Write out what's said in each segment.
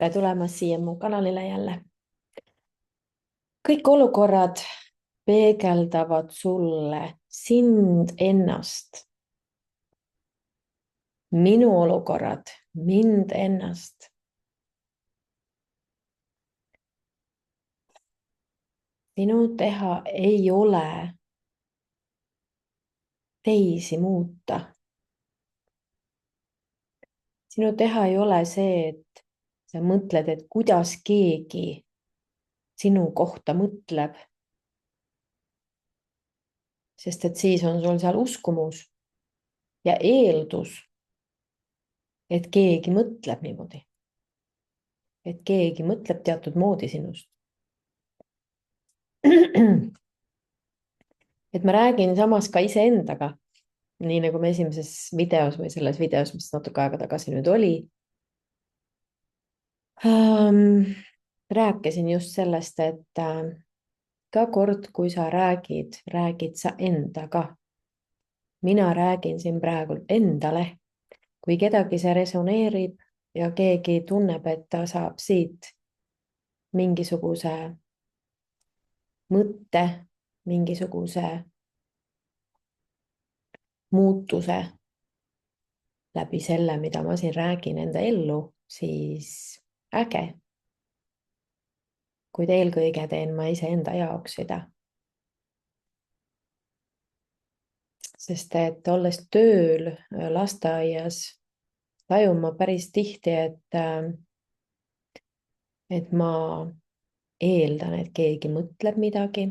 tere tulemast siia mu kanalile jälle. Kõik olukorrad peegeldavad sulle sind ennast. Minu olukorrad, mind ennast. Sinu teha ei ole teisi muuta. Sinu teha ei ole see, et sa mõtled, et kuidas keegi sinu kohta mõtleb. Sest et siis on sul seal uskumus ja eeldus, et keegi mõtleb niimoodi. Et keegi mõtleb teatud moodi sinust. Et ma räägin samas ka iseendaga, nii nagu me esimeses videos või selles videos, mis natuke aega tagasi nüüd oli. Rääkisin just sellest, et ka kord, kui sa räägid sa endaga. Mina räägin siin praegu endale. Kui kedagi see resoneerib ja keegi tunneb, et ta saab siit mingisuguse mõtte, mingisuguse muutuse läbi selle, mida ma siin räägin enda ellu, siis äge. Kuid eelkõige teen ma iseenda jaoks seda. Sest et olles tööl lasteaias, tajun ma päris tihti, et ma eeldan, et keegi mõtleb midagi.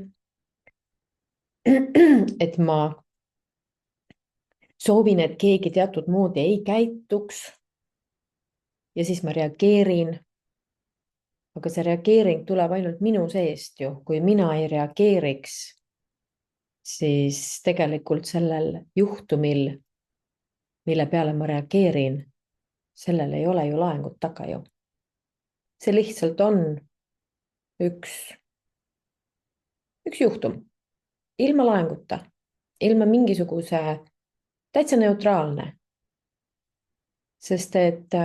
Et ma soovin, et keegi teatud moodi ei käituks. Ja siis ma reageerin. Aga see reageering tuleb ainult minu seest ju. Kui mina ei reageeriks, siis tegelikult sellel juhtumil, mille peale ma reageerin, sellel ei ole ju laengut taga ju. See lihtsalt on üks juhtum. Ilma laenguta, ilma mingisuguse täitsa neutraalne. Sest et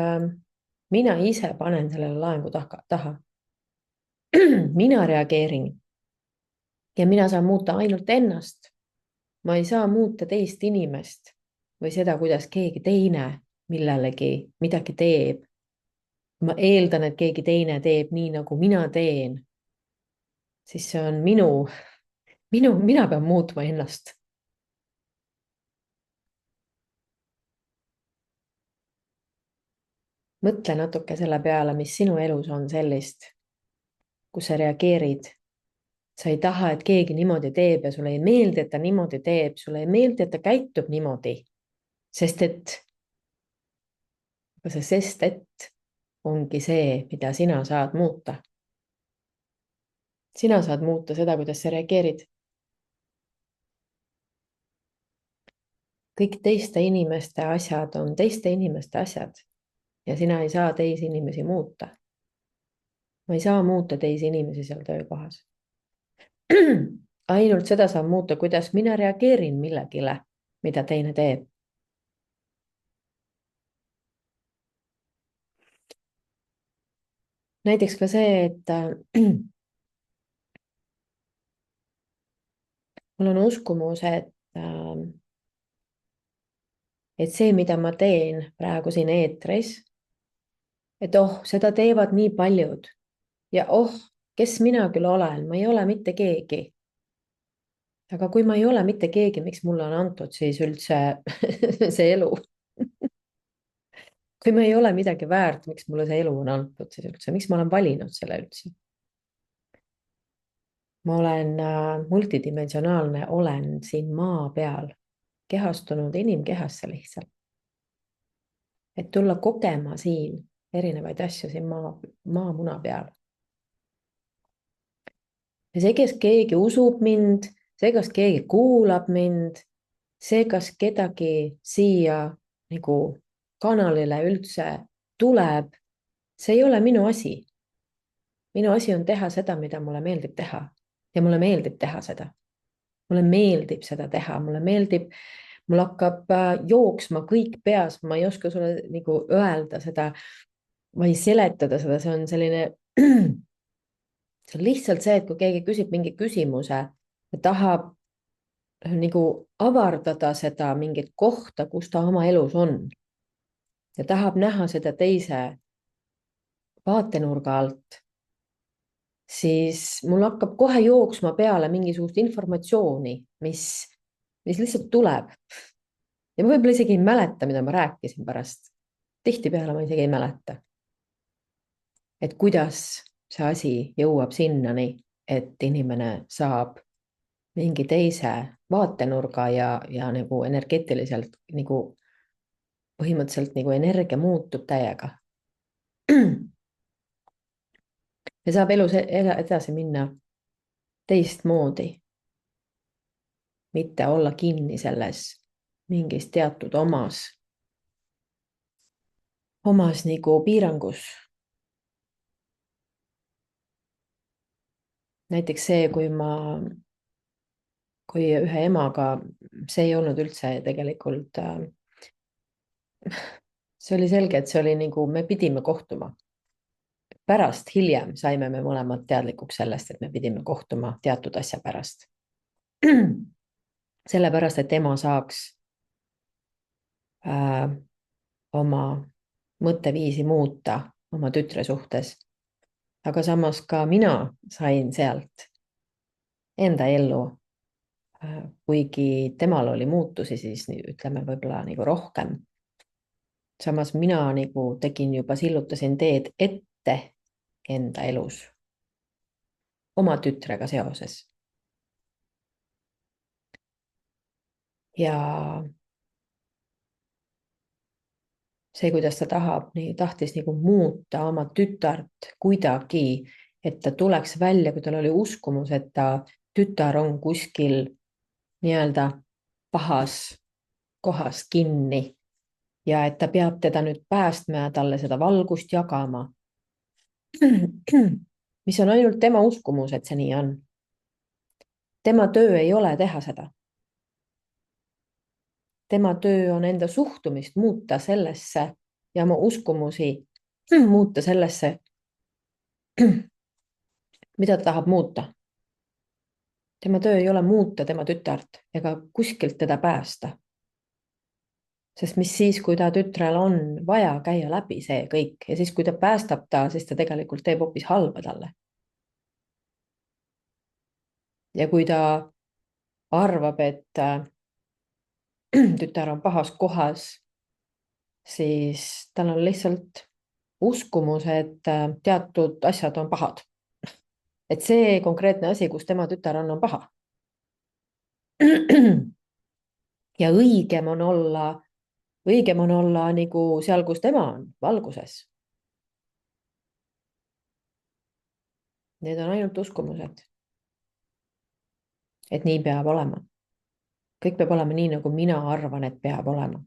mina ise panen sellele laengu taha. Mina reageerin. Ja mina saan muuta ainult ennast. Ma ei saa muuta teist inimest või seda, kuidas keegi teine millelegi midagi teeb. Ma eeldan, et keegi teine teeb nii, nagu mina teen. Siis see on mina pean muutma ennast. Mõtle natuke selle peale, mis sinu elus on sellist, kus sa reageerid. Sa ei taha, et keegi niimoodi teeb ja sulle ei meeldi, et ta niimoodi teeb. Sulle ei meeldi, et ta käitub niimoodi. Sest et ongi see, mida sina saad muuta. Sina saad muuta seda, kuidas sa reageerid. Kõik teiste inimeste asjad on teiste inimeste asjad. Ja sina ei saa teisi inimesi muuta. Ma ei saa muuta teisi inimesi seal töökohas. Ainult seda saab muuta, kuidas mina reageerin millegile, mida teine teeb. Näiteks ka see, et mul on uskumus, et see, mida ma teen praegu siin eetris, et seda teevad nii paljud. Ja kes mina küll olen, ma ei ole mitte keegi. Aga kui ma ei ole mitte keegi, miks mulle on antud siis üldse see elu? Kui ma ei ole midagi väärt, miks mulle see elu on antud siis üldse? Miks ma olen valinud selle üldse? Ma olen multidimensionaalne olen siin maa peal, kehastunud inimkehasse lihtsalt. Et tulla kogema siin erinevaid asju siin maamuna peal. Ja see, kes keegi usub mind, see, kas keegi kuulab mind, see, kas kedagi siia nagu kanalile üldse tuleb, see ei ole minu asi. Minu asi on teha seda, mida mulle meeldib teha. Ja mulle meeldib teha seda. Mulle meeldib seda teha. Mul hakkab jooksma kõik peas. Ma ei oska sulle nagu öelda seda ma ei seletada seda, see on selline, see on lihtsalt see, et kui keegi küsib mingi küsimuse ja tahab nagu avardada seda mingit kohta, kus ta oma elus on ja tahab näha seda teise vaatenurga alt, siis mul hakkab kohe jooksma peale mingisugust informatsiooni, mis lihtsalt tuleb. Ja ma võib-olla isegi ei mäleta, mida ma rääkisin pärast. Tihtipeale ma isegi ei mäleta. Et kuidas see asi jõuab sinnani, et inimene saab mingi teise vaatenurga ja nagu energeetiliselt nagu põhimõtteliselt nagu energia muutub täiega. Ja saab elus edasi minna teistmoodi, mitte olla kinni selles mingis teatud omas nagu piirangus. Näiteks see, kui ühe emaga, see ei olnud üldse tegelikult, see oli selge, et see oli nagu, me pidime kohtuma. Pärast hiljem saime me mõlemad teadlikuks sellest, et me pidime kohtuma teatud asja pärast. Sellepärast, et ema saaks oma mõtteviisi muuta oma tütre suhtes. Aga samas ka mina sain sealt enda ellu, kuigi temal oli muutusi, siis ütleme võib-olla nagu rohkem. Samas mina nagu tegin juba, sillutasin teed ette enda elus oma tütrega seoses. Ja see, kuidas ta tahtis nagu muuta oma tütart kuidagi, et ta tuleks välja, kui tal oli uskumus, et ta tütar on kuskil nii-öelda pahas kohas kinni ja et ta peab teda nüüd päästma ja talle seda valgust jagama. Mis on ainult tema uskumus, et see nii on. Tema töö ei ole teha seda. Tema töö on enda suhtumist muuta sellesse ja oma uskumusi muuta sellesse, mida ta tahab muuta. Tema töö ei ole muuta tema tütart ega kuskilt teda päästa. Sest mis siis, kui ta tütrel on vaja käia läbi see kõik ja siis, kui ta päästab ta, siis ta tegelikult teeb hoopis halba talle. Ja kui ta arvab, et tütar on pahas kohas, siis tal on lihtsalt uskumus, et teatud asjad on pahad. Et see konkreetne asi, kus tema tütar on paha. Ja õigem on olla nagu seal, kus tema on, valguses. Need on ainult uskumused. Et nii peab olema. Kõik peab olema nii, nagu mina arvan, et peab olema.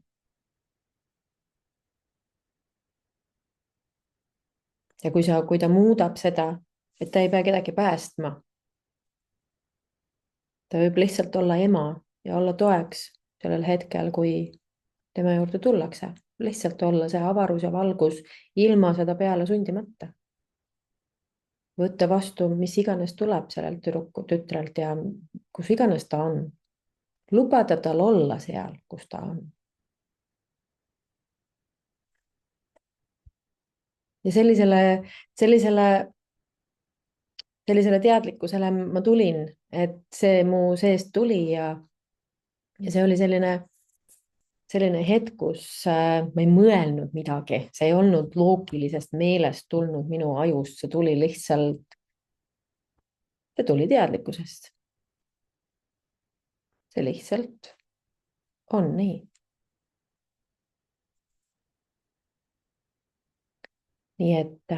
Ja kui ta muudab seda, et ta ei pea kedagi päästma, ta võib lihtsalt olla ema ja olla toeks sellel hetkel, kui tema juurde tullakse. Lihtsalt olla see avarus ja valgus ilma seda peale sundimata. Võtta vastu, mis iganes tuleb sellelt tütrelt ja kus iganes ta on. Lubada tal olla seal, kus ta on. Ja sellisele teadlikkusele ma tulin, et see mu seest tuli ja see oli selline hetk, kus ma ei mõelnud midagi, see ei olnud loogilisest meelest tulnud minu ajust, see tuli lihtsalt, see tuli teadlikkusest. See lihtsalt on nii. Nii et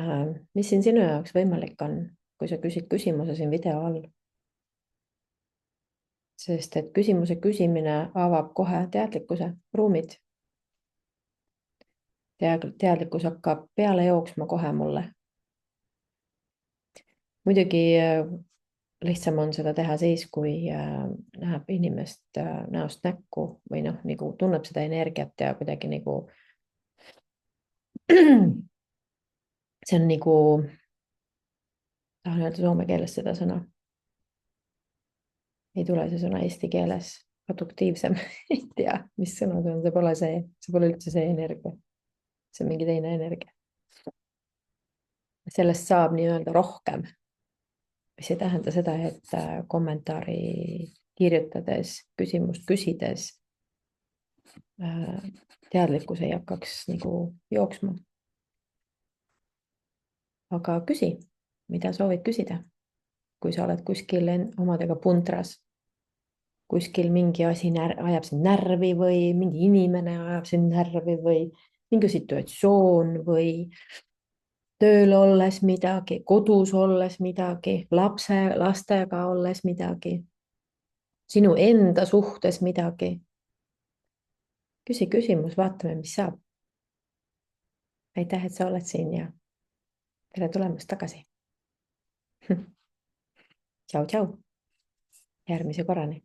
mis siin sinu jaoks võimalik on, kui sa küsid küsimuse siin video all? Sest et küsimuse küsimine avab kohe teadlikkuse ruumid. Teadlikkus hakkab peale jooksma kohe mulle. Muidugi lihtsam on seda teha siis, kui näeb inimest näost näkku või noh, nagu tunneb seda energiat ja kuidagi nagu see on nagu, tahan öelda soome keeles seda sõna, ei tule see sõna eesti keeles, produktiivsem ei tea, mis sõna see pole see pole üldse see energia, see on mingi teine energia. Sellest saab nii-öelda rohkem, mis ei tähenda seda, et kommentaari kirjutades, küsimust küsides teadlikkus ei hakkaks nagu jooksma. Aga küsi, mida soovid küsida, kui sa oled kuskil omadega puntras, kuskil mingi asi ajab sind närvi või mingi inimene ajab sind närvi või mingi situatsioon või tööl olles midagi, kodus olles midagi, lastega olles midagi, sinu enda suhtes midagi. küsi küsimus, vaatame, mis saab. aitäh, et sa oled siin ja tere tulemast tagasi. tšau, tšau. Järgmise korrani.